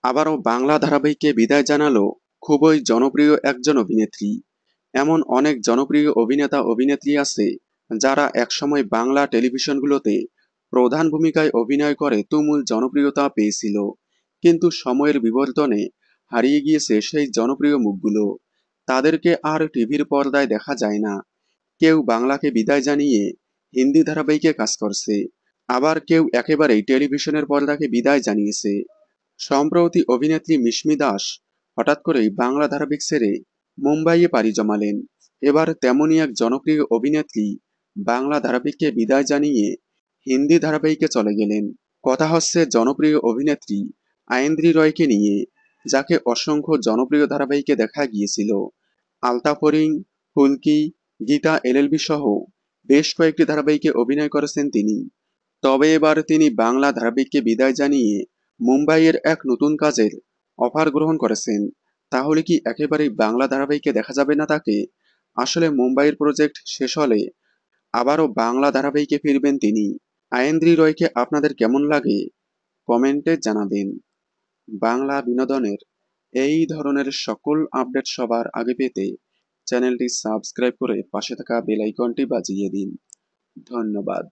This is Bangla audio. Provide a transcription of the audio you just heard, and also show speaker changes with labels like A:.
A: আবারও বাংলা ধারাবাহিকে বিদায় জানালো খুবই জনপ্রিয় একজন অভিনেত্রী। এমন অনেক জনপ্রিয় অভিনেতা অভিনেত্রী আছে যারা একসময় বাংলা টেলিভিশনগুলোতে প্রধান ভূমিকায় অভিনয় করে তুমুল জনপ্রিয়তা পেয়েছিল, কিন্তু সময়ের বিবর্তনে হারিয়ে গিয়েছে সেই জনপ্রিয় মুখগুলো। তাদেরকে আর টিভির পর্দায় দেখা যায় না। কেউ বাংলাকে বিদায় জানিয়ে হিন্দি ধারাবাহিকে কাজ করছে, আবার কেউ একেবারেই টেলিভিশনের পর্দাকে বিদায় জানিয়েছে। সম্প্রতি অভিনেত্রী মিশমি দাস হঠাৎ করেই বাংলা ধারাবাহিক ছেড়ে মুম্বাইয়ে পাড়ি জমালেন। এবার তেমনই এক জনপ্রিয় অভিনেত্রী বাংলা ধারাবাহিককে বিদায় জানিয়ে হিন্দি ধারাবাহিকে চলে গেলেন। কথা হচ্ছে জনপ্রিয় অভিনেত্রী আয়েন্দ্রি রয়কে নিয়ে, যাকে অসংখ্য জনপ্রিয় ধারাবাহিকে দেখা গিয়েছিল। আলতাফরিং, ফুলকি, গীতা এলএলবি সহ বেশ কয়েকটি ধারাবাহিকে অভিনয় করেছেন তিনি। তবে এবার তিনি বাংলা ধারাবাহিককে বিদায় জানিয়ে মুম্বাইয়ের এক নতুন কাজের অফার গ্রহণ করেছেন। তাহলে কি একেবারেই বাংলা ধারাবাহিকে দেখা যাবে না তাকে? আসলে মুম্বাইয়ের প্রজেক্ট শেষ হলে আবারও বাংলা ধারাবাহিকে ফিরবেন তিনি। আয়েন্দ্রি রয়কে আপনাদের কেমন লাগে কমেন্টে জানাবেন। বাংলা বিনোদনের এই ধরনের সকল আপডেট সবার আগে পেতে চ্যানেলটি সাবস্ক্রাইব করে পাশে থাকা বেল আইকনটি বাজিয়ে দিন। ধন্যবাদ।